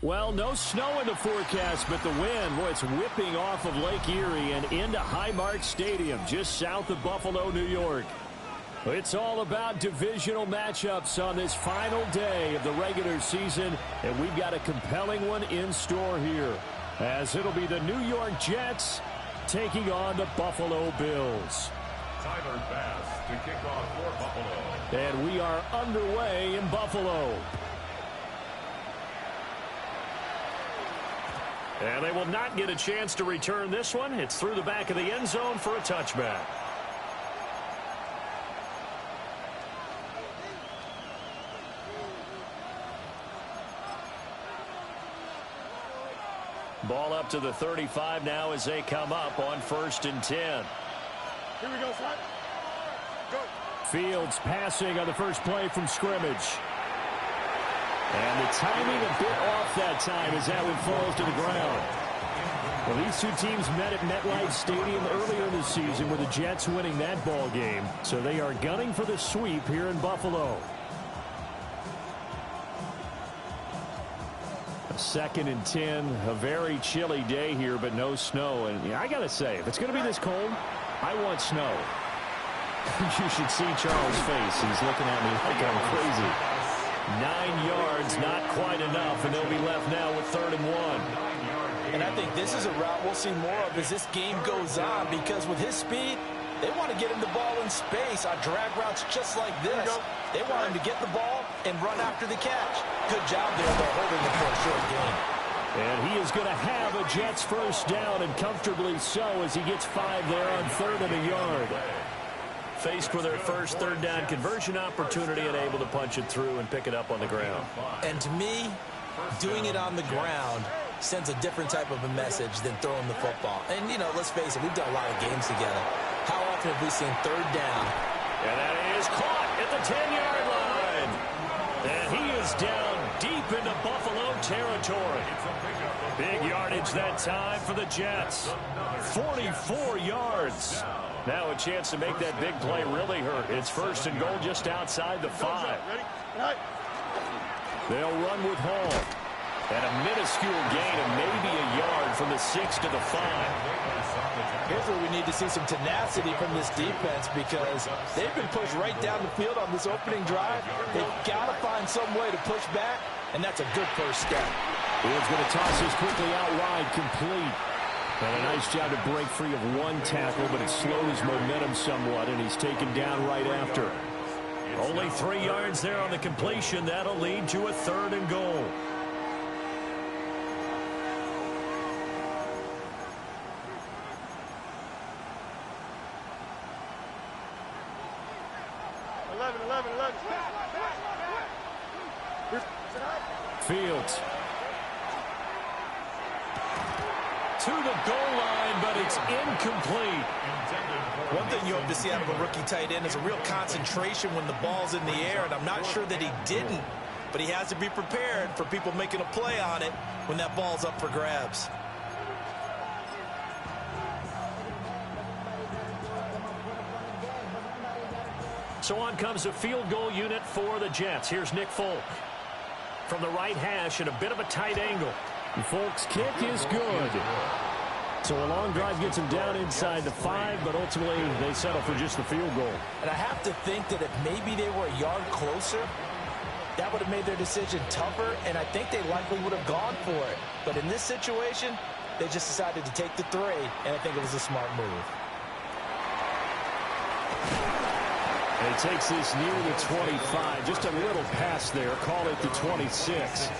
Well, no snow in the forecast, but the wind, boy, it's whipping off of Lake Erie and into Highmark Stadium, just south of Buffalo, New York. It's all about divisional matchups on this final day of the regular season, and we've got a compelling one in store here, as it'll be the New York Jets taking on the Buffalo Bills. Tyler Bass to kick off for Buffalo. And we are underway in Buffalo. And they will not get a chance to return this one. It's through the back of the end zone for a touchback. Ball up to the 35 now as they come up on 1st and 10. Here we go, son. Go. Fields passing on the first play from scrimmage. And the timing a bit off that time as that one falls to the ground. Well, these two teams met at MetLife Stadium earlier in the season with the Jets winning that ball game. So they are gunning for the sweep here in Buffalo. A 2nd and 10, a very chilly day here, but no snow. And I got to say, if it's going to be this cold, I want snow. You should see Charles' face. He's looking at me like I'm crazy. 9 yards, not quite enough, and they'll be left now with 3rd and 1. And I think this is a route we'll see more of as this game goes on, because with his speed, they want to get him the ball in space on drag routes just like this. They want him to get the ball and run after the catch. Good job there, though, holding him for a short game. And he is going to have a Jets first down, and comfortably so, as he gets 5 there on 3rd and a yard. Faced with their first 3rd down conversion opportunity and able to punch it through and pick it up on the ground. And to me, doing it on the ground sends a different type of a message than throwing the football. And, you know, let's face it, we've done a lot of games together. How often have we seen 3rd down? And that is caught at the 10-yard line. And he is down deep into Buffalo territory. Big yardage that time for the Jets. 44 yards. Now a chance to make that big play really hurt. It's 1st and goal just outside the 5. They'll run with Hall. And a minuscule gain of maybe a yard from the 6 to the 5. Here's where we need to see some tenacity from this defense, because they've been pushed right down the field on this opening drive. They've got to find some way to push back, and that's a good first step. Fields going to toss this quickly out wide, complete. And a nice job to break free of one tackle, but it slows momentum somewhat, and he's taken down right after. Only 3 yards there on the completion. That'll lead to a 3rd and goal. Fields to the goal line, but it's incomplete. One thing you hope to see out of a rookie tight end is a real concentration when the ball's in the air, and I'm not sure that he didn't, but he has to be prepared for people making a play on it when that ball's up for grabs. So on comes a field goal unit for the Jets. Here's Nick Folk from the right hash at a bit of a tight angle. Folk's kick is good. So a long drive gets him down inside the 5, but ultimately they settle for just the field goal. And I have to think that if maybe they were a yard closer, that would have made their decision tougher, and I think they likely would have gone for it. But in this situation, they just decided to take the 3, and I think it was a smart move. And he takes this near the 25. Just a little pass there. Call it the 26.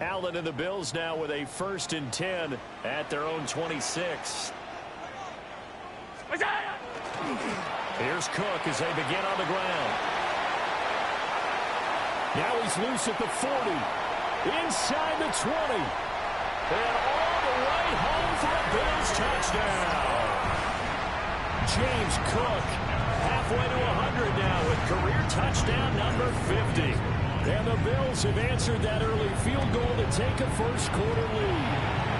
Allen and the Bills now with a 1st and 10 at their own 26. Here's Cook as they begin on the ground. Now he's loose at the 40. Inside the 20. And all the way home for a Bills touchdown. James Cook halfway to 100 now with career touchdown number 50. And the Bills have answered that early field goal to take a first quarter lead.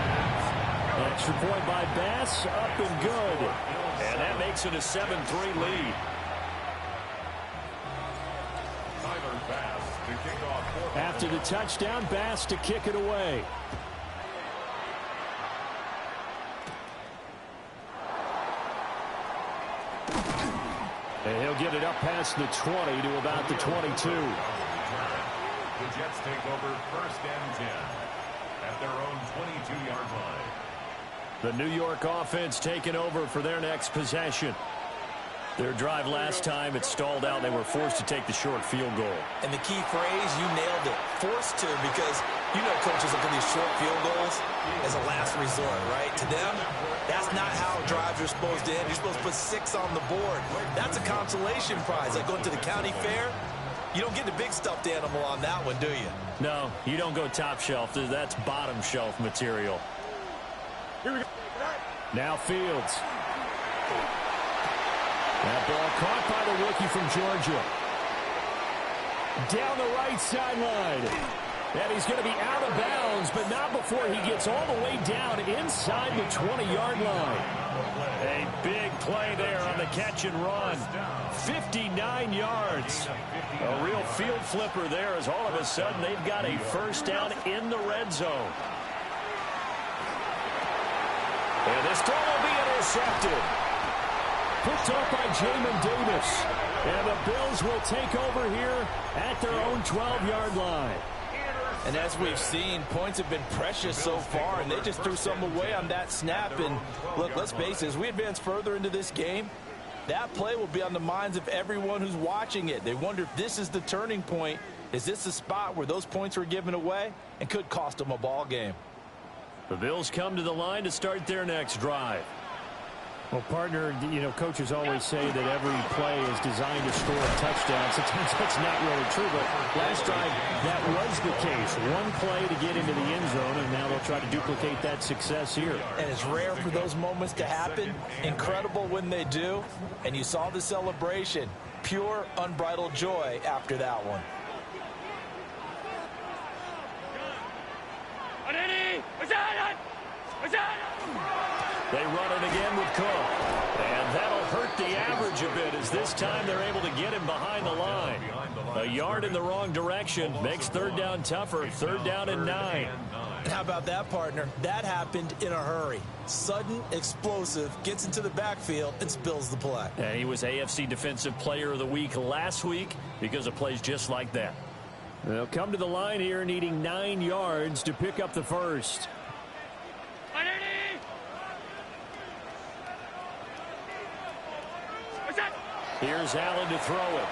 And extra point by Bass, up and good. And that makes it a 7-3 lead. After the touchdown, Bass to kick it away. And he'll get it up past the 20 to about the 22. The Jets take over 1st and 10 at their own 22-yard line. The New York offense taking over for their next possession. Their drive last time, it stalled out. They were forced to take the short field goal. And the key phrase, you nailed it. Forced to, because you know coaches look at these short field goals as a last resort, right? To them, that's not how drives are supposed to end. You're supposed to put 6 on the board. That's a consolation prize. Like going to the county fair, you don't get the big stuffed animal on that one, do you? No, you don't go top shelf. That's bottom shelf material. Here we go. Now Fields. That ball caught by the rookie from Georgia. Down the right sideline. And he's going to be out of bounds, but not before he gets all the way down inside the 20-yard line. A big play there on the catch and run. 59 yards. A real field flipper there, as all of a sudden they've got a first down in the red zone. And this throw will be intercepted. Picked up by Jamin Davis. And the Bills will take over here at their own 12-yard line. And as we've seen, points have been precious so far, and they just threw some away on that snap. And look, let's face it, as we advance further into this game, that play will be on the minds of everyone who's watching it. They wonder if this is the turning point. Is this the spot where those points were given away and could cost them a ball game? The Bills come to the line to start their next drive. Well, partner, you know, coaches always say that every play is designed to score a touchdown. Sometimes that's not really true, but last drive, that was the case. One play to get into the end zone, and now they'll try to duplicate that success here. And it's rare for those moments to happen. Incredible when they do. And you saw the celebration. Pure, unbridled joy after that one. They run it again with Cook. And that'll hurt the average a bit, as this time they're able to get him behind the line. A yard in the wrong direction makes third down tougher. 3rd down and 9. And how about that, partner? That happened in a hurry. Sudden, explosive, gets into the backfield and spills the play. And he was AFC Defensive Player of the Week last week because of plays just like that. They'll come to the line here needing 9 yards to pick up the first. Here's Allen to throw it.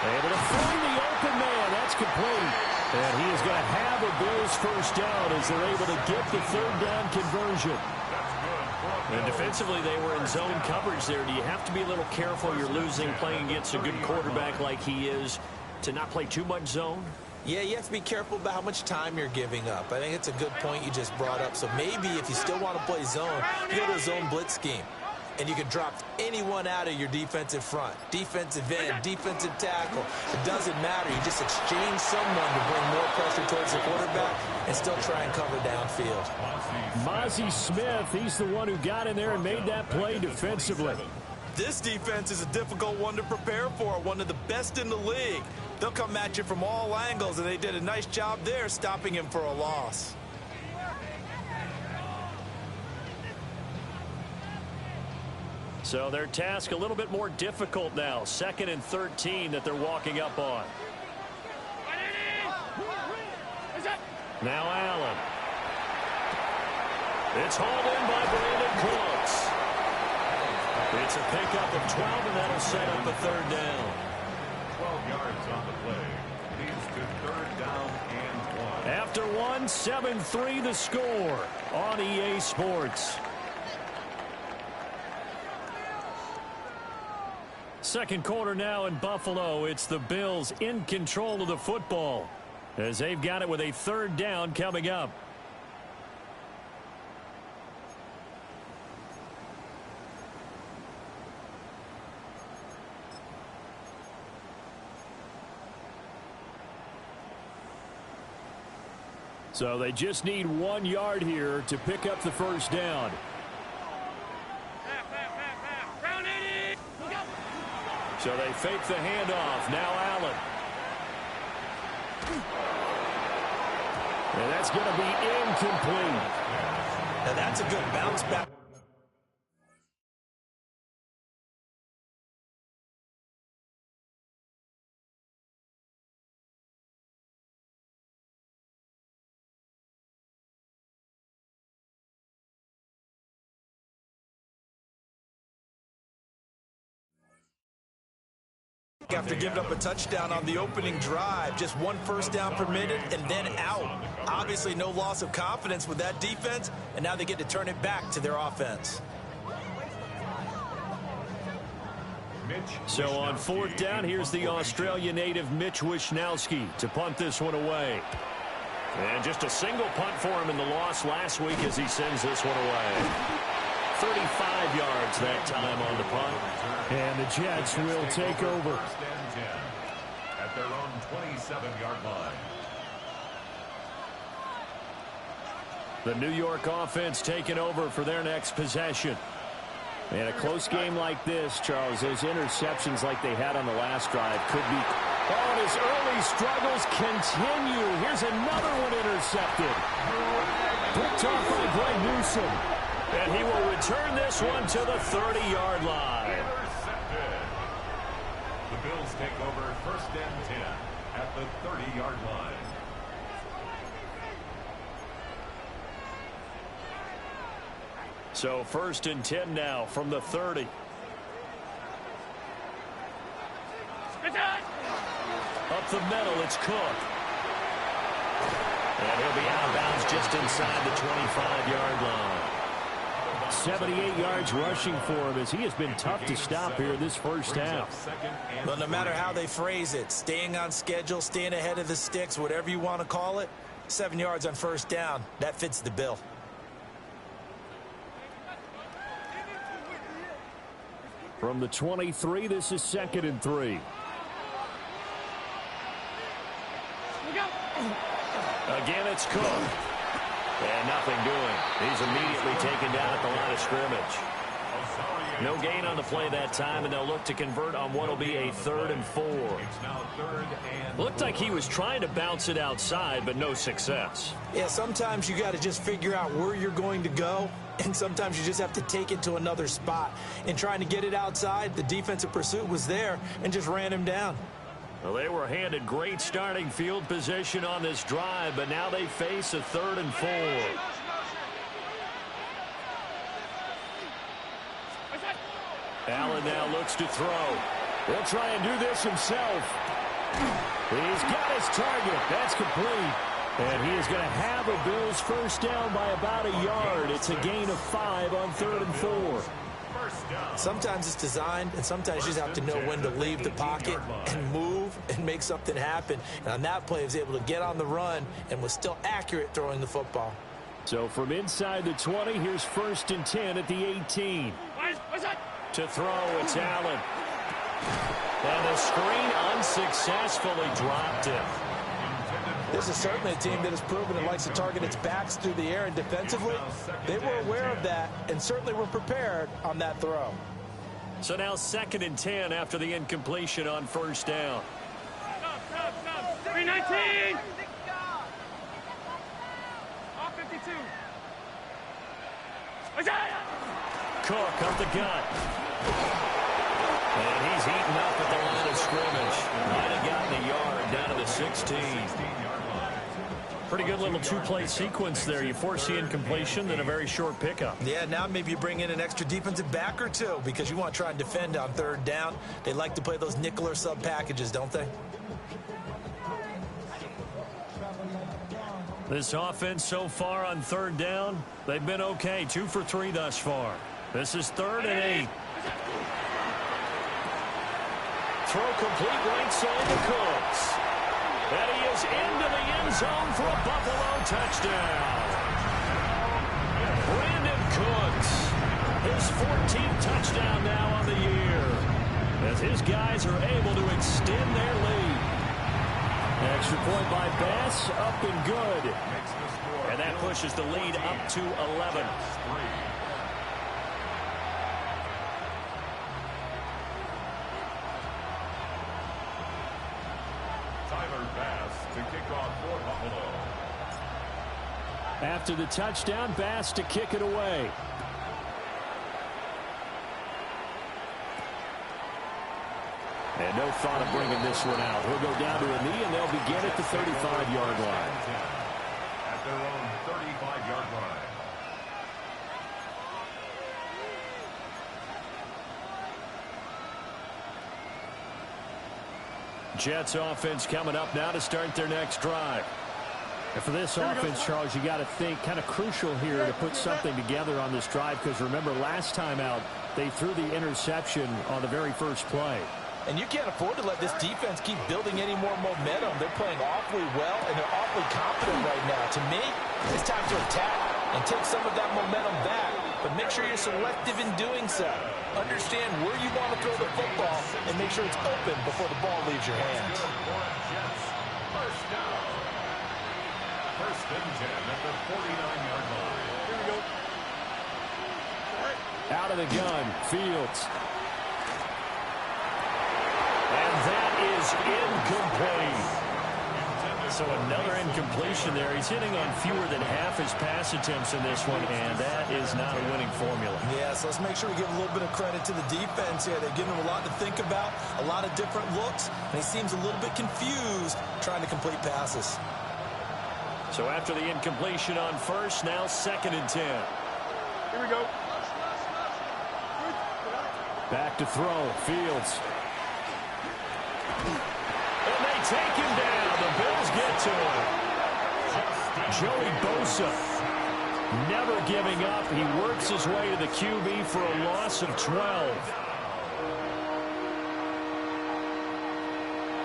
Able to find the open man. That's complete. And he is going to have a Bills first down as they're able to get the 3rd down conversion. And defensively, they were in zone coverage there. Do you have to be a little careful? You're losing, playing against a good quarterback like he is, to not play too much zone? Yeah, you have to be careful about how much time you're giving up. I think it's a good point you just brought up. So maybe if you still want to play zone, you go to a zone blitz scheme. And you can drop anyone out of your defensive front. Defensive end, defensive tackle. It doesn't matter. You just exchange someone to bring more pressure towards the quarterback and still try and cover downfield. Mozzie Smith, he's the one who got in there and made that play defensively. This defense is a difficult one to prepare for, one of the best in the league. They'll come at you from all angles, and they did a nice job there stopping him for a loss. So their task a little bit more difficult now. 2nd and 13 that they're walking up on. Now Allen. It's hauled in by Brandon Cooks. It's a pickup of 12, and that'll set up a 3rd down. 12 yards on the play. Leads to 3rd down and 1. After 1, 7-3 the score on EA Sports. Second quarter now in Buffalo. It's the Bills in control of the football as they've got it with a 3rd down coming up. So they just need 1 yard here to pick up the first down. So they fake the handoff. Now Allen. And that's going to be incomplete. Now that's a good bounce back. After giving up a touchdown on the opening drive, just 1 first down permitted and then out. Obviously no loss of confidence with that defense, and now they get to turn it back to their offense. So on 4th down, here's the Australia native Mitch Wishnowsky to punt this one away. And just a single punt for him in the loss last week as he sends this one away. 35 yards that time on the punt. And the Jets will take over. At their own 27-yard line. The New York offense taking over for their next possession. And a close game like this, Charles, those interceptions like they had on the last drive could be... Oh, and his early struggles continue. Here's another one intercepted. Picked off by Greg Newsom. And he will return this one to the 30-yard line. Intercepted. The Bills take over 1st and 10 at the 30-yard line. So 1st and 10 now from the 30. Up the middle, it's Cook. And he'll be out of bounds just inside the 25-yard line. 78 yards rushing for him as he has been tough to stop here this first half. Well, no matter how they phrase it, staying on schedule, staying ahead of the sticks, whatever you want to call it, 7 yards on 1st down, that fits the bill. From the 23, this is 2nd and 3. Again, it's Cook. And nothing doing. He's immediately taken down at the line of scrimmage. No gain on the play that time, and they'll look to convert on what will be a 3rd and 4. Looked like he was trying to bounce it outside, but no success. Yeah, sometimes you got to just figure out where you're going to go, and sometimes you just have to take it to another spot. In trying to get it outside, the defensive pursuit was there and just ran him down. Well, they were handed great starting field position on this drive, but now they face a 3rd and 4. Allen now looks to throw. He'll try and do this himself. He's got his target. That's complete. And he is going to have a Bills first down by about a yard. It's a gain of 5 on 3rd and 4. Sometimes it's designed, and sometimes you just have to know when to leave the pocket and move and make something happen. And on that play, he was able to get on the run and was still accurate throwing the football. So from inside the 20, here's 1st and 10 at the 18. To throw, it's Allen. And the screen unsuccessfully dropped him. This is certainly a team that has proven it likes to target its backs through the air, and defensively, they were aware of that and certainly were prepared on that throw. So now 2nd and 10 after the incompletion on 1st down. 319. All 52. Cook up the gut. And he's eaten up at the line of scrimmage. Might have gotten a yard down to the 16. Pretty good little 2-play sequence there. You force the incompletion, then a very short pickup. Yeah, now maybe you bring in an extra defensive back or two because you want to try and defend on 3rd down. They like to play those nickel or sub packages, don't they? This offense so far on 3rd down, they've been okay. 2 for 3 thus far. This is 3rd and 8. Throw complete right side to Cooks. And he is into the end zone for a Buffalo touchdown. Brandon Cooks, his 14th touchdown now on the year, as his guys are able to extend their lead. Extra point by Bass, up and good. That pushes the lead up to 11. To kick off for Buffalo. After the touchdown, Bass to kick it away. And no thought of bringing this one out. He'll go down to a knee, and they'll begin at the 35-yard line. At their own 35-yard line. Jets offense coming up now to start their next drive. And for this offense, Charles, you got to think kind of crucial here to put something together on this drive, because remember last time out they threw the interception on the very first play. And you can't afford to let this defense keep building any more momentum. They're playing awfully well, and they're awfully confident right now. To me, it's time to attack and take some of that momentum back, but make sure you're selective in doing so. Understand where you want to throw the football and make sure it's open before the ball leaves your hands. First down. First and 10 at the 49-yard line. Here we go. Out of the gun, Fields. And that is incomplete. So another incompletion there. He's hitting on fewer than half his pass attempts in this one, and that is not a winning formula. Yeah, so let's make sure we give a little bit of credit to the defense here. They've given him a lot to think about, a lot of different looks, and he seems a little bit confused trying to complete passes. So after the incompletion on first, now 2nd and 10. Here we go. Back to throw, Fields. And they take him down. The Bills get to him. Joey Bosa never giving up. He works his way to the QB for a loss of 12.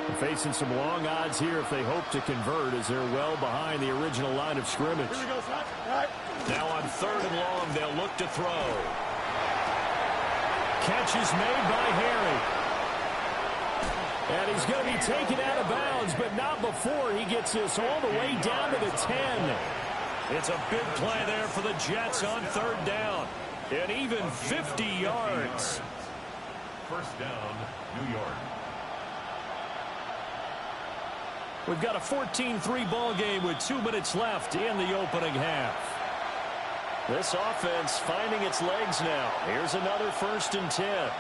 They're facing some long odds here if they hope to convert, as they're well behind the original line of scrimmage. Here we go, son. All right. Now on 3rd and long, they'll look to throw. Catch is made by Harry. And he's going to be taken out of bounds, but not before he gets this all the way down to the 10. It's a big play there for the Jets on 3rd down. And even 50 yards. First down, New York. We've got a 14-3 ball game with 2 minutes left in the opening half. This offense finding its legs now. Here's another 1st and 10.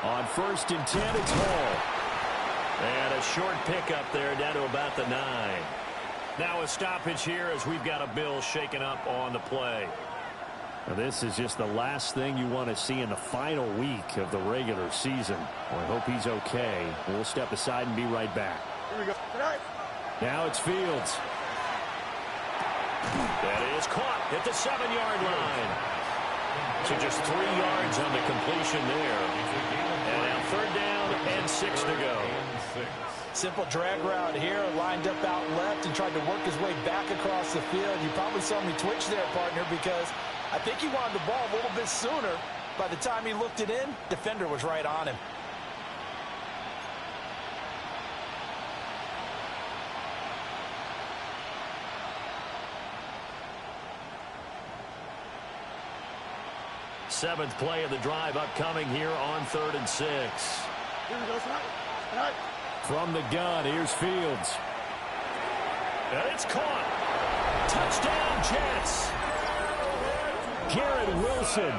On 1st and 10, it's Hall. And a short pickup there down to about the 9. Now a stoppage here as we've got a Bill shaken up on the play. Now this is just the last thing you want to see in the final week of the regular season. Well, I hope he's okay. We'll step aside and be right back. Here we go. All right. Now it's Fields. That is caught at the 7-yard line. So just 3 yards on the completion there. And now 3rd down and 6 to go. Simple drag route here, lined up out left and tried to work his way back across the field. You probably saw me twitch there, partner, because I think he wanted the ball a little bit sooner. By the time he looked it in, defender was right on him. Seventh play of the drive upcoming here on 3rd and 6. Here we go, son. All right. From the gun, here's Fields. And it's caught. Touchdown, Jets. Garrett Wilson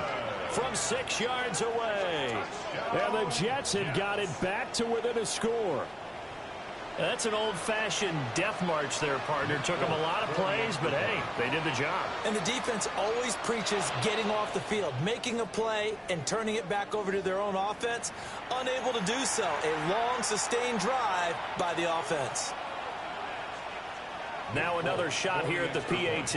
from 6 yards away. And the Jets had got it back to within a score. That's an old-fashioned death march there, partner. Took them a lot of plays, but hey, they did the job. And the defense always preaches getting off the field, making a play, and turning it back over to their own offense. Unable to do so. A long, sustained drive by the offense. Now another shot here at the PAT.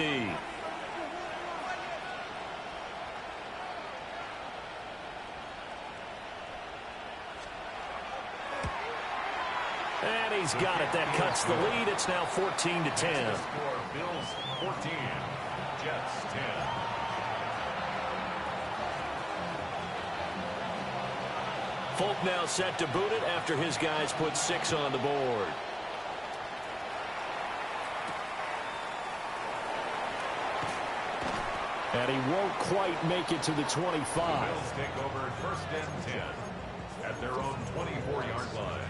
And he's got it. That cuts the lead. It's now 14-10. Bills 14, Jets 10. Folk now set to boot it after his guys put 6 on the board. And he won't quite make it to the 25. The Bills take over first and 10 at their own 24-yard line.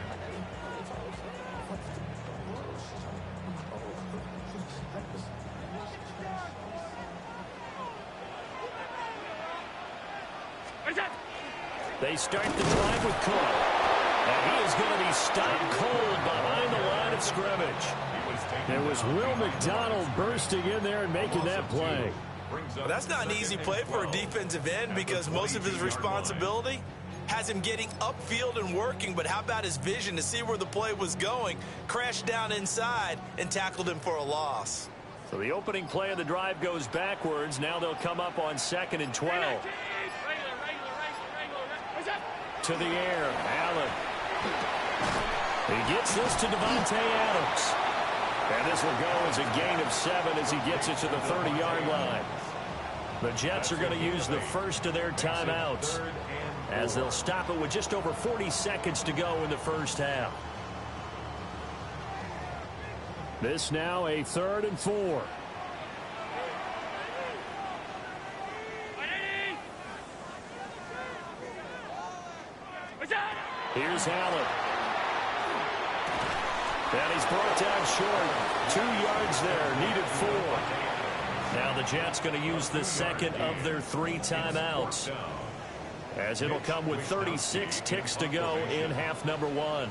They start the drive with Cook. And he is going to be stopped cold behind the line of scrimmage. It was Will McDonald bursting in there and making that play. Well, that's not an easy play for a defensive end because most of his responsibility has him getting upfield and working. But how about his vision to see where the play was going, crashed down inside, and tackled him for a loss. So the opening play of the drive goes backwards. Now they'll come up on 2nd and 12. To the air, Allen. He gets this to Devontae Adams. And this will go as a gain of 7 as he gets it to the 30-yard line. The Jets are going to use the first of their timeouts as they'll stop it with just over 40 seconds to go in the first half. This now a 3rd and 4. Here's Allen. And he's brought down short. 2 yards there. Needed 4. Now the Jets going to use the second of their 3 timeouts, as it'll come with 36 ticks to go in half number 1.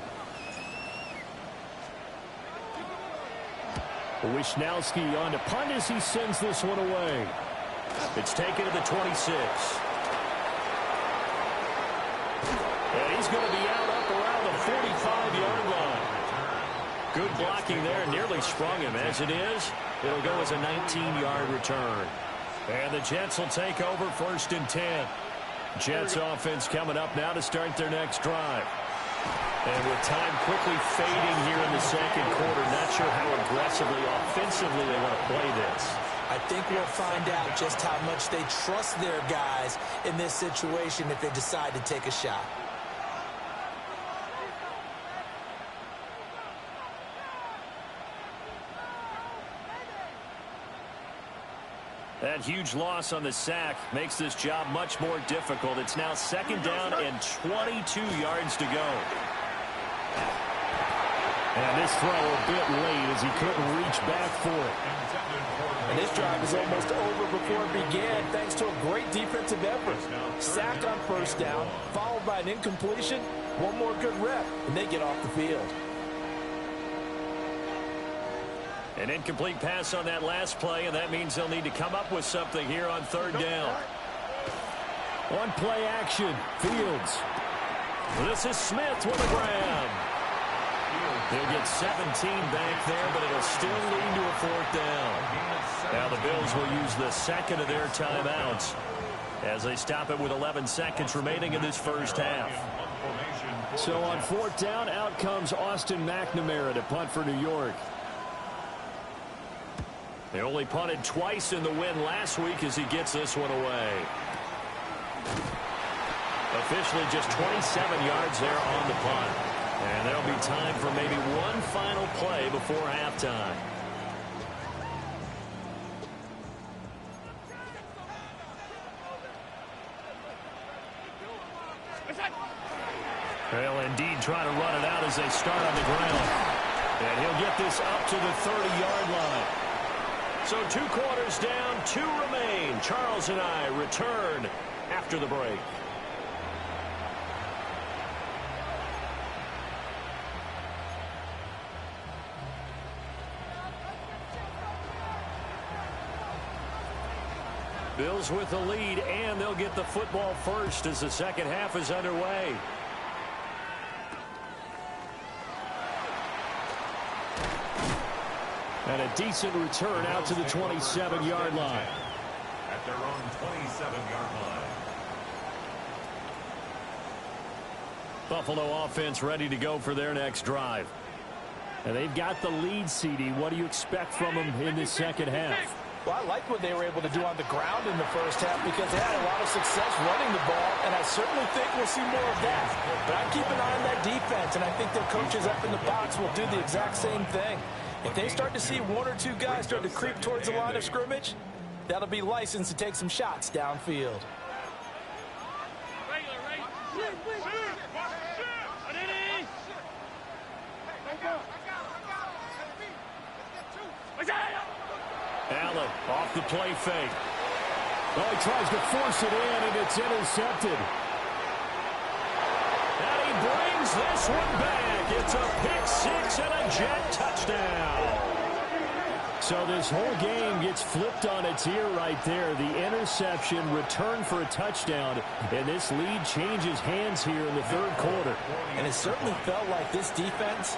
Wisnowski on to punt as he sends this one away. It's taken to the 26. And he's going to be out up around the 45-yard line. Good blocking there. Nearly sprung him. As it is, it'll go as a 19-yard return. And the Jets will take over 1st and 10. Jets offense coming up now to start their next drive. And with time quickly fading here in the second quarter, not sure how aggressively, offensively they want to play this. I think we'll find out just how much they trust their guys in this situation if they decide to take a shot. That huge loss on the sack makes this job much more difficult. It's now 2nd down and 22 yards to go. And this throw a bit late as he couldn't reach back for it. And this drive is almost over before it began thanks to a great defensive effort. Sack on 1st down, followed by an incompletion. One more good rep, and they get off the field. An incomplete pass on that last play, and that means they'll need to come up with something here on 3rd down. On play action, Fields. This is Smith with a grab. He'll get 17 back there, but it'll still lead to a 4th down. Now the Bills will use the second of their timeouts as they stop it with 11 seconds remaining in this first half. So on 4th down, out comes Austin McNamara to punt for New York. They only punted twice in the win last week as he gets this one away. Officially just 27 yards there on the punt. And there'll be time for maybe one final play before halftime. They'll indeed try to run it out as they start on the ground. And he'll get this up to the 30-yard line. So 2 quarters down, 2 remain. Charles and I return after the break. Bills with the lead, and they'll get the football first as the second half is underway. And a decent return out to the 27-yard line. At their own 27-yard line. Buffalo offense ready to go for their next drive. And they've got the lead, CD. What do you expect from them in this second half? Well, I like what they were able to do on the ground in the first half because they had a lot of success running the ball, and I certainly think we'll see more of that. But I keep an eye on that defense, and I think their coaches up in the box will do the exact same thing. If they start to see 1 or 2 guys start to creep towards the line of scrimmage, That'll be licensed to take some shots downfield. Allen off the play fake. Oh, he tries to force it in, and it's intercepted. And he brings this one back. It's a pick six and a Jet touchdown. So this whole game gets flipped on its ear right there. The interception, return for a touchdown, and this lead changes hands here in the third quarter. And it certainly felt like this defense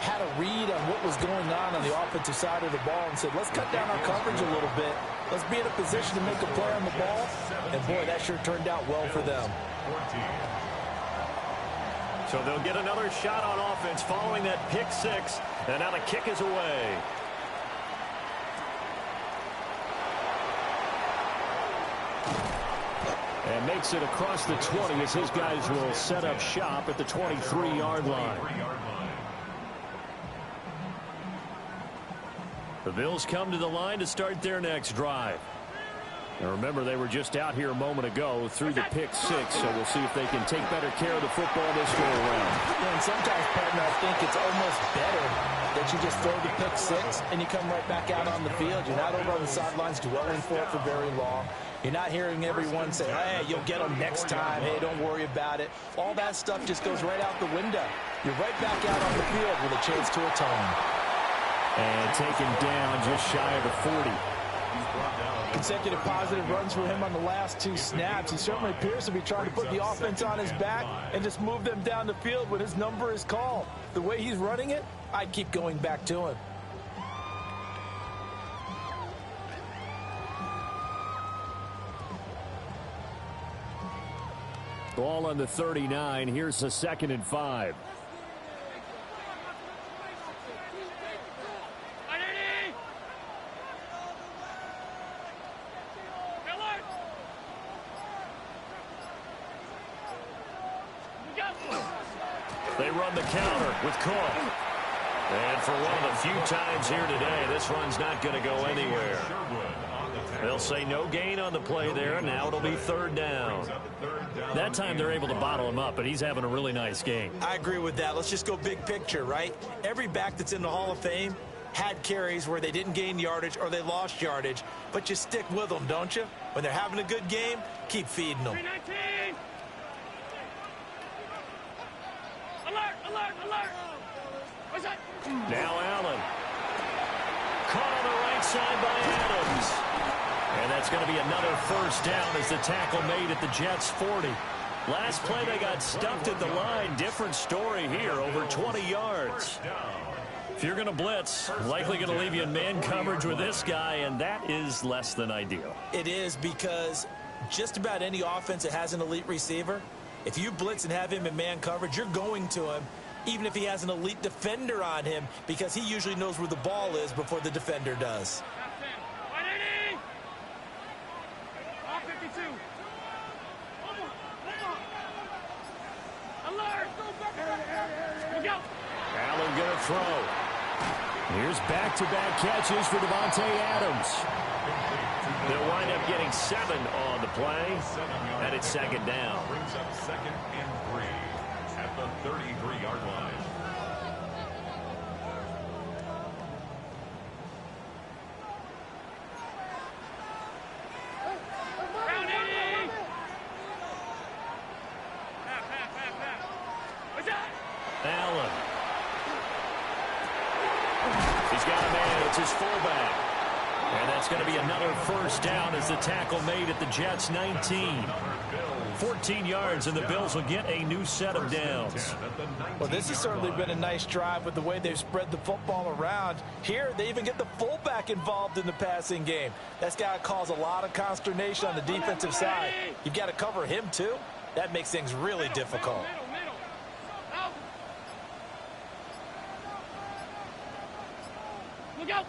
had a read on what was going on the offensive side of the ball and said, let's cut down our coverage a little bit. Let's be in a position to make a play on the ball. And, boy, that sure turned out well for them. So they'll get another shot on offense following that pick six, and now the kick is away. And makes it across the 20 as his guys will set up shop at the 23-yard line. The Bills come to the line to start their next drive. And remember, they were just out here a moment ago through the pick six, so we'll see if they can take better care of the football this go around. Yeah, and sometimes, partner, I think it's almost better that you just throw the pick six and you come right back out on the field. You're not over on the sidelines dwelling for it for very long. You're not hearing everyone say, hey, you'll get them next time. Hey, don't worry about it. All that stuff just goes right out the window. You're right back out on the field with a chance to atone. And taken down just shy of the 40. Consecutive positive runs for him on the last two snaps. He certainly appears to be trying to put the offense on his back and just move them down the field when his number is called. The way he's running it, I'd keep going back to him. Ball on the 39. Here's the 2nd and 5. They run the counter with Cook. And for one of the few times here today, this run's not going to go anywhere. They'll say no gain on the play there. Now it'll be 3rd down. That time they're able to bottle him up, but he's having a really nice game. I agree with that. Let's just go big picture, right? Every back that's in the Hall of Fame had carries where they didn't gain yardage or they lost yardage, but you stick with them, don't you? When they're having a good game, keep feeding them. Now Allen. Caught on the right side by Adams. And that's going to be another 1st down as the tackle made at the Jets' 40. Last play they got stuffed at the line. Different story here, over 20 yards. If you're going to blitz, likely going to leave you in man coverage with this guy, and that is less than ideal. It is, because just about any offense that has an elite receiver, if you blitz and have him in man coverage, you're going to him, even if he has an elite defender on him, because he usually knows where the ball is before the defender does. Allen going to throw. Here's back-to-back catches for Davante Adams. They'll wind up getting 7 on the play, and it's 2nd down. Brings up 2nd and 3 at the 33-yard line. Allen. He's got a man. It's his fullback. And that's going to be another 1st down as the tackle made at the Jets' 19. 14 yards, and the Bills will get a new set of downs. Well, this has certainly been a nice drive with the way they've spread the football around. Here, they even get the fullback involved in the passing game. That's got to cause a lot of consternation on the defensive side. You've got to cover him, too. That makes things really difficult. Look out!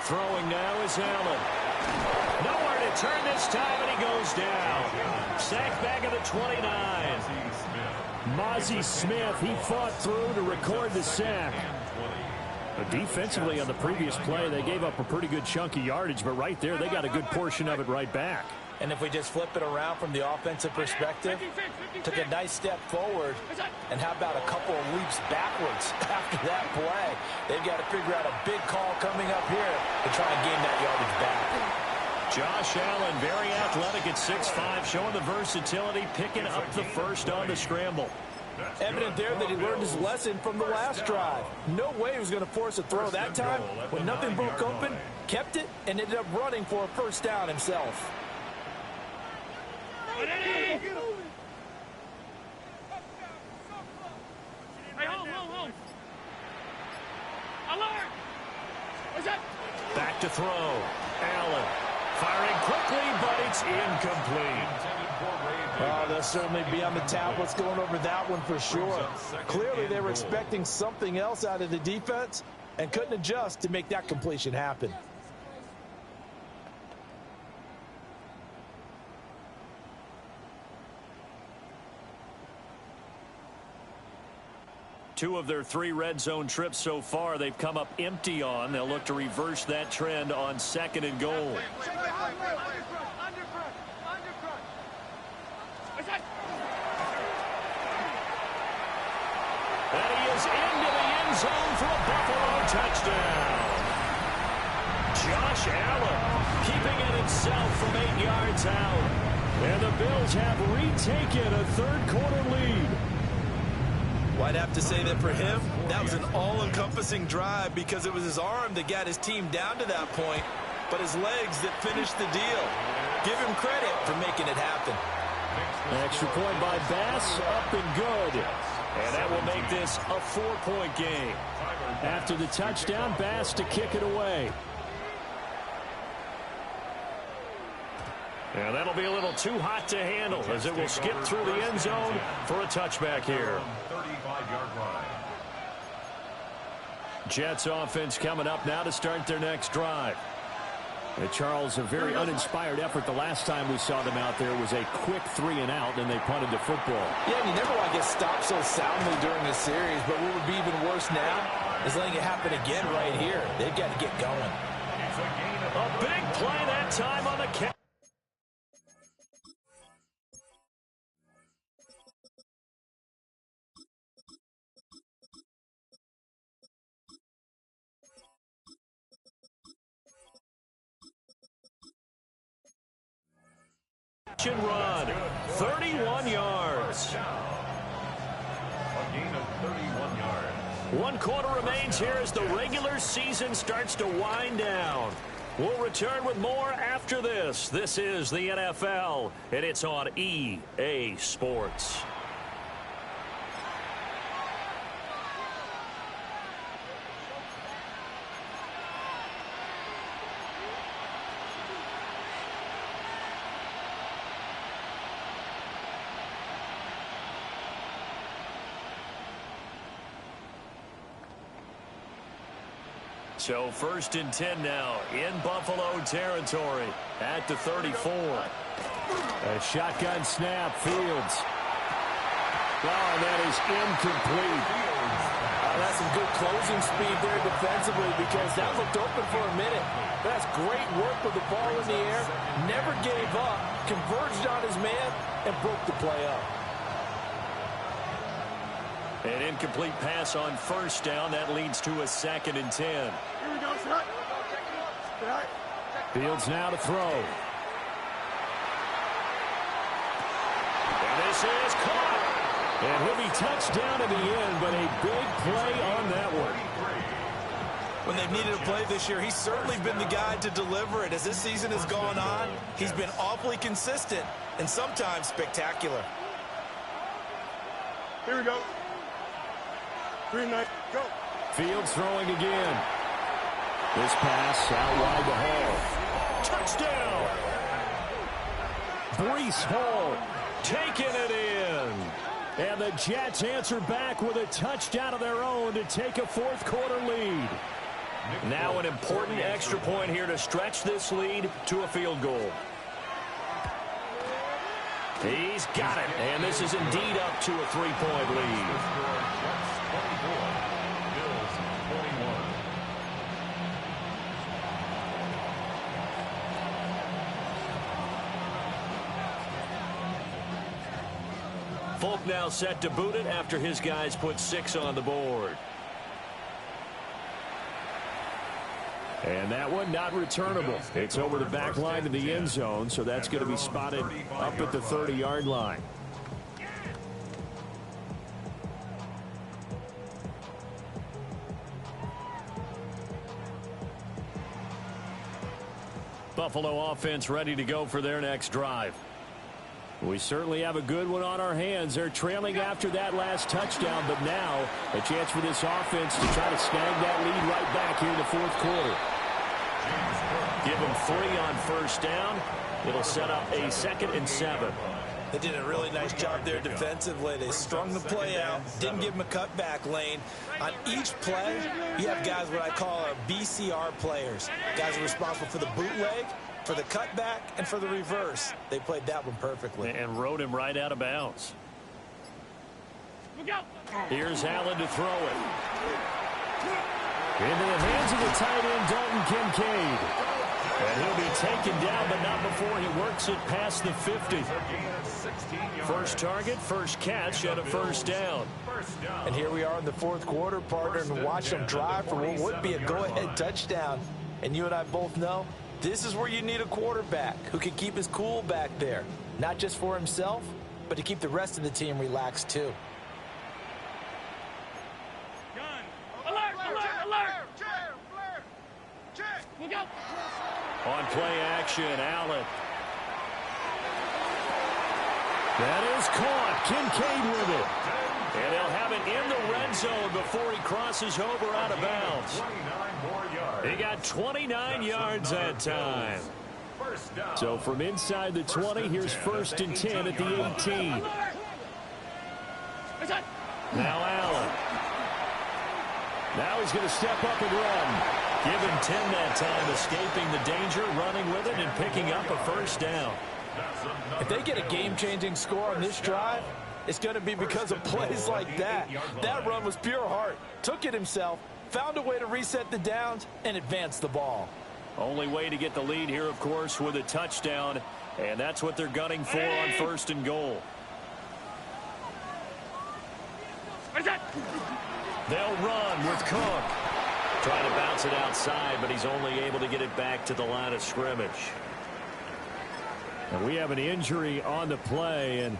Throwing now is Allen. Nowhere to turn this time, and he goes down. Sacked back at the 29. Mozzie Smith, he fought through to record the sack. But defensively on the previous play, they gave up a pretty good chunk of yardage, but right there, they got a good portion of it right back. And if we just flip it around from the offensive perspective, took a nice step forward, and how about a couple of leaps backwards after that play? They've got to figure out a big call coming up here to try and gain that yardage back. Josh Allen, very athletic at 6'5", showing the versatility, picking up the first on the scramble. Evident there that he learned his lesson from the last drive. No way he was going to force a throw that time. When nothing broke open, kept it, and ended up running for a first down himself. Hey, hold. Alert! What's that? Back to throw. Allen firing quickly, but it's incomplete. Oh, they'll certainly be on the tablets going over that one for sure. Clearly, they were expecting something else out of the defense and couldn't adjust to make that completion happen. Two of their 3 red zone trips so far, they've come up empty on. They'll look to reverse that trend on 2nd and goal. And he is into the end zone for a Buffalo touchdown. Josh Allen keeping it himself from 8 yards out. And the Bills have retaken a third-quarter lead. Well, I'd have to say that for him, that was an all-encompassing drive because it was his arm that got his team down to that point, but his legs that finished the deal. Give him credit for making it happen. Extra point by Bass, up and good. And that will make this a 4-point game. After the touchdown, Bass to kick it away. And that'll be a little too hot to handle as it will skip through the end zone for a touchback here. 35-yard line. Jets offense coming up now to start their next drive. And Charles, a very uninspired effort the last time we saw them out there was a quick 3-and-out, and they punted the football. Yeah, and you never want to get stopped so soundly during a series, but what would be even worse now is letting it happen again right here. They've got to get going. A big play that time on the catch. Run, 31 yards. A gain of 31 yards. 1 quarter remains here as the regular season starts to wind down. We'll return with more after this. This is the NFL, and it's on EA Sports. So 1st and 10 now in Buffalo territory at the 34. A shotgun snap, Fields. Oh, that is incomplete. That's some good closing speed there defensively because that looked open for a minute. That's great work with the ball in the air. Never gave up, converged on his man, and broke the play up. An incomplete pass on 1st down. That leads to a 2nd and 10. Here we go, set. Fields now to throw. And this is caught. And he'll be touched down in the end, but a big play on that one. When they've needed a play this year, he's certainly been the guy to deliver it. As this season has gone on, he's been awfully consistent and sometimes spectacular. Here we go. Green knife, go. Fields throwing again. This pass out wide to Hall. Touchdown! Breece Hall taking it in. And the Jets answer back with a touchdown of their own to take a 4th quarter lead. Now an important extra point here to stretch this lead to a field goal. He's got it. And this is indeed up to a 3-point lead. Folk now set to boot it after his guys put 6 on the board. And that one not returnable. It's over the back line to the end zone, so that's going to be spotted up at the 30-yard line. Buffalo offense ready to go for their next drive. We certainly have a good one on our hands. They're trailing after that last touchdown, but now a chance for this offense to try to snag that lead right back here in the fourth quarter. Give them 3 on first down. It'll set up a 2nd and 7. They did a really nice job there defensively. They strung the play out, didn't give them a cutback lane. On each play, you have guys what I call our BCR players. Guys are responsible for the bootleg, for the cutback, and for the reverse. They played that one perfectly. And rode him right out of bounds. Here's Allen to throw it. Into the hands of the tight end, Dalton Kincaid. And he'll be taken down, but not before he works it past the 50. First target, first catch, and a first down. And here we are in the fourth quarter, partner, and watch them drive for what would be a go-ahead touchdown. And you and I both know this is where you need a quarterback who can keep his cool back there, not just for himself, but to keep the rest of the team relaxed too. On play action, Allen. That is caught. Kincaid with it. And they'll have it in the red zone before he crosses over out of bounds. He got 29 yards that time. So from inside the 20, here's 1st and 10 at the 18. Now Allen. Now he's going to step up and run. Give him 10 that time, escaping the danger, running with it, and picking up a first down. If they get a game-changing score on this drive, it's going to be because of plays like that. That run was pure heart. Took it himself, found a way to reset the downs, and advance the ball. Only way to get the lead here, of course, with a touchdown, and that's what they're gunning for on 1st and goal. They'll run with Cook. Trying to bounce it outside, but he's only able to get it back to the line of scrimmage. And we have an injury on the play, and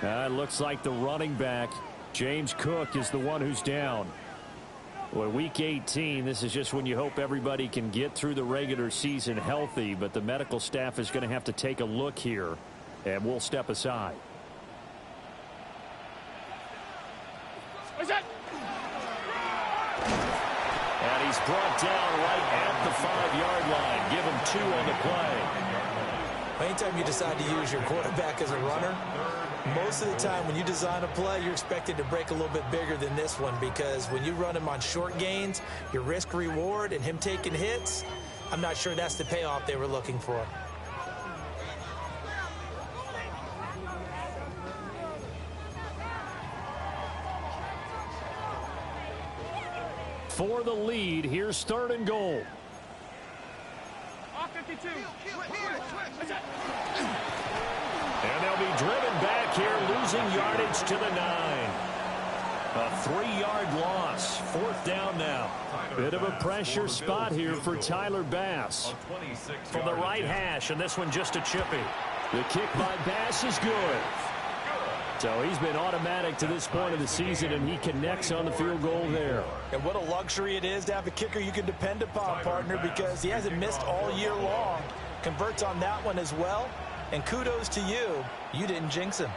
it looks like the running back, James Cook, is the one who's down. Well, week 18, this is just when you hope everybody can get through the regular season healthy, but the medical staff is going to have to take a look here, and we'll step aside. And he's brought down right at the 5-yard line. Give him 2 on the play. Anytime you decide to use your quarterback as a runner, most of the time when you design a play, you're expected to break a little bit bigger than this one, because when you run him on short gains, your risk-reward and him taking hits, I'm not sure that's the payoff they were looking for. For the lead, here's 3rd and goal. And they'll be driven back here, losing yardage to the 9. A 3-yard loss. 4th down now. Bit of a pressure spot here for Tyler Bass. From the right hash, and this one just a chippy. The kick by Bass is good. So he's been automatic to this point of the season, and he connects on the field goal there. And what a luxury it is to have a kicker you can depend upon, partner, because he hasn't missed all year long. Converts on that one as well. And kudos to you. You didn't jinx him.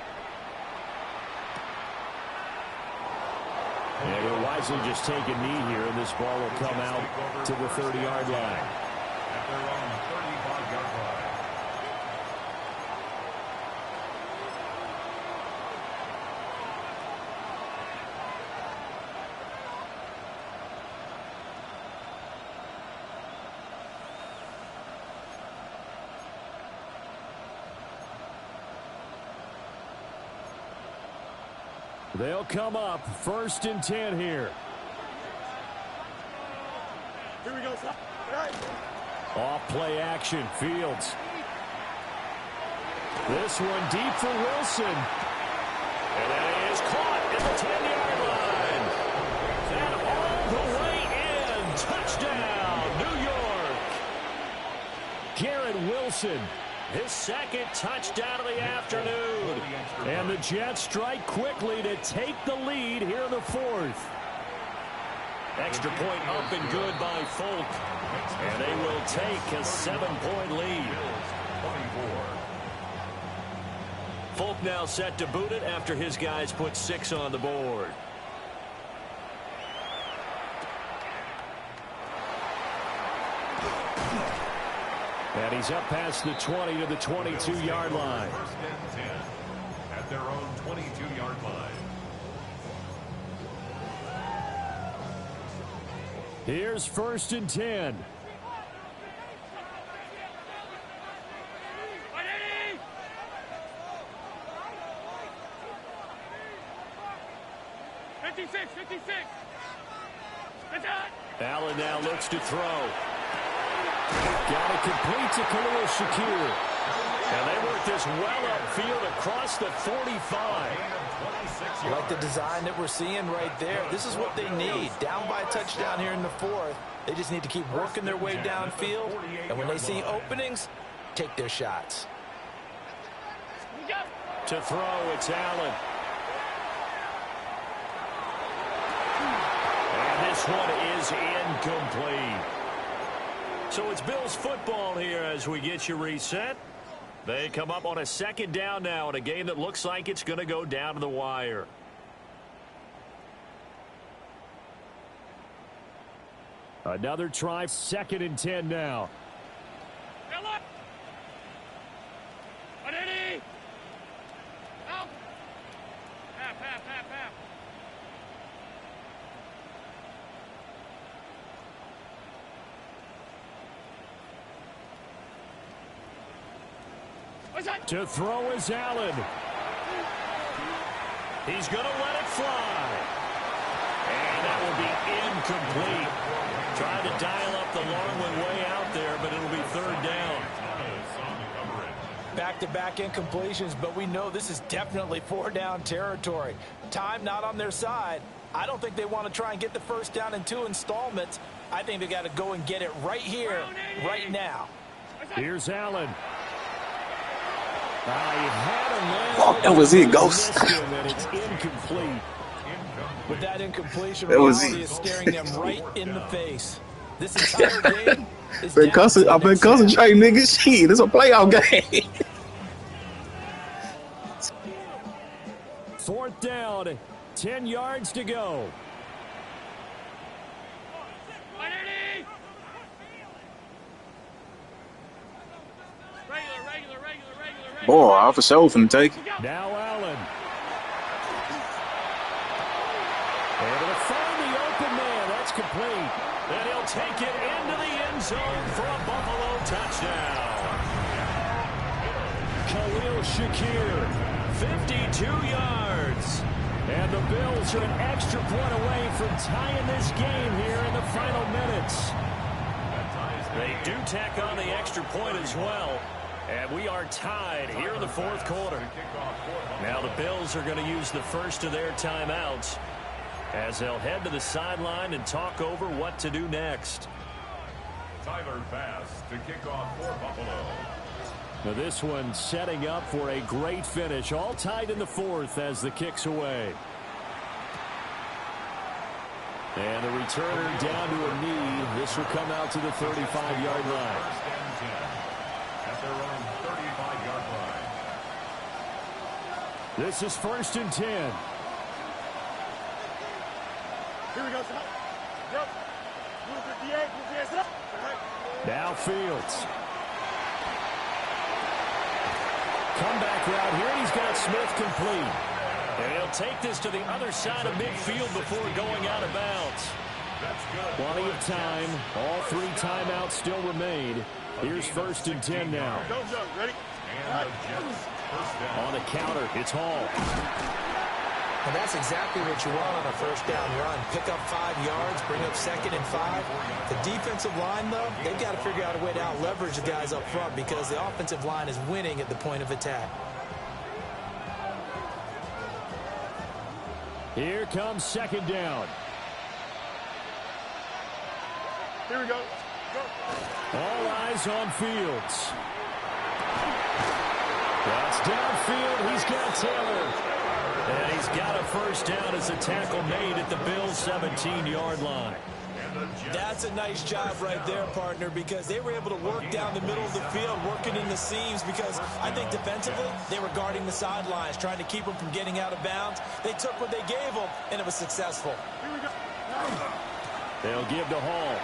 And he'll wisely just take a knee here, and this ball will come out to the 30-yard line. At their own 35-yard line. They'll come up 1st and 10 here. Here we go. Off play action, Fields. This one deep for Wilson. And that is caught at the 10-yard line. And all the way in. Touchdown, New York. Garrett Wilson, his second touchdown of the afternoon. And the Jets strike quickly to take the lead here in the fourth. Extra point up and good by Folk. And they will take a 7-point lead. Folk now set to boot it after his guys put 6 on the board. And he's up past the 20 to the 22-yard line. First and 10 at their own 22-yard line. Here's first and 10. Allen now looks to throw. Got it complete to Khalil Shakir. And they work this well upfield across the 45. I like the design that we're seeing right there. This is what they need. Down by a touchdown here in the fourth. They just need to keep working their way downfield. And when they see openings, take their shots. To throw, it's Allen. And this one is incomplete. So it's Bills football here as we get you reset. They come up on a second down now in a game that looks like it's going to go down to the wire. Another try, second and 10 now. To throw is Allen. He's going to let it fly. And that will be incomplete. Trying to dial up the long one way out there, but it'll be third down. Back-to-back incompletions, but we know this is definitely four-down territory. Time not on their side. I don't think they want to try and get the first down in 2 installments. I think they got to go and get it right here, right now. Here's Allen. That was it, Ghost. It's incomplete. With that incompletion, reality is staring them right in the face. This entire game is I've been concentrating, nigga. Shit, it's a playoff game. Fourth down, 10 yards to go. Boy, I for sure finna take it. Now Allen. Able to find the open man. That's complete. And he'll take it into the end zone for a Buffalo touchdown. Khalil Shakir, 52 yards. And the Bills are an extra point away from tying this game here in the final minutes. They do tack on the extra point as well. And we are tied here in the fourth quarter. Now the Bills are going to use the first of their timeouts as they'll head to the sideline and talk over what to do next. Tyler Bass to kick off for Buffalo. Now this one setting up for a great finish. All tied in the fourth as the kick's away. And the returner down to a knee. This will come out to the 35-yard line. At their own 35-yard line. This is first and 10. Here we go, son. Yep. Move 58, move the ass up. Now Fields. Comeback route here. He's got Smith complete. And he'll take this to the other side of midfield before going out of bounds. Plenty of time. All 3 timeouts still remain. Here's first and 10 now. Go, ready? On the counter, it's Hall. And that's exactly what you want on a first down run. Pick up 5 yards, bring up second and 5. The defensive line, though, they've got to figure out a way to out-leverage the guys up front because the offensive line is winning at the point of attack. Here comes second down. Here we go. All eyes on Fields. That's downfield. He's got Taylor. And he's got a first down as a tackle made at the Bills' 17-yard line. That's a nice job right there, partner, because they were able to work down the middle of the field, working in the seams, because I think defensively they were guarding the sidelines, trying to keep them from getting out of bounds. They took what they gave them, and it was successful. Here we go. They'll give to Hall.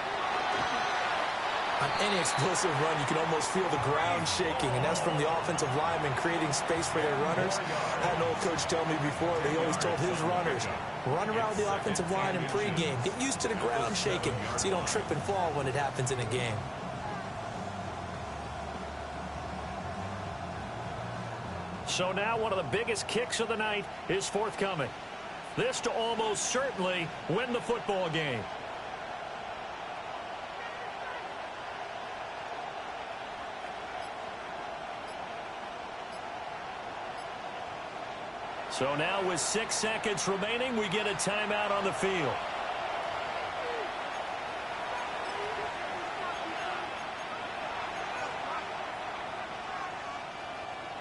On any explosive run, you can almost feel the ground shaking, and that's from the offensive linemen creating space for their runners. I had an old coach tell me before, he always told his runners, run around the offensive line in pregame. Get used to the ground shaking so you don't trip and fall when it happens in a game. So now one of the biggest kicks of the night is forthcoming. This to almost certainly win the football game. So now with 6 seconds remaining, we get a timeout on the field.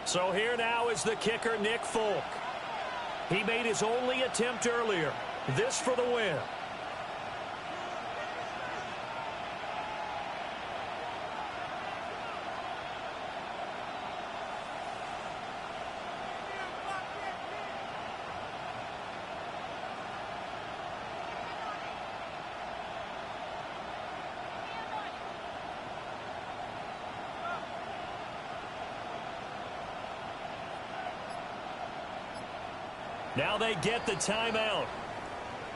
So here now is the kicker, Nick Folk. He made his only attempt earlier. This for the win. Now they get the timeout.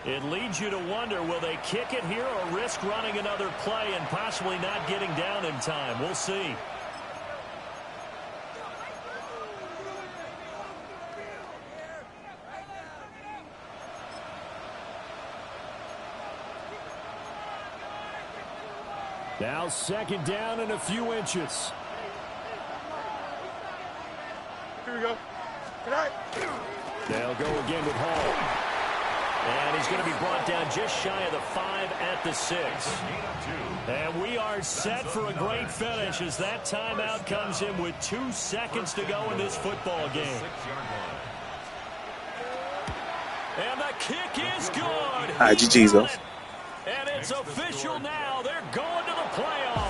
It leads you to wonder, will they kick it here or risk running another play and possibly not getting down in time? We'll see. Now second down and a few inches. Here we go. Good night. They'll go again with Hall. And he's going to be brought down just shy of the 5 at the 6. And we are set for a great finish as that timeout comes in with 2 seconds to go in this football game. And the kick is good. GG's, though. And it's official now. They're going to the playoffs.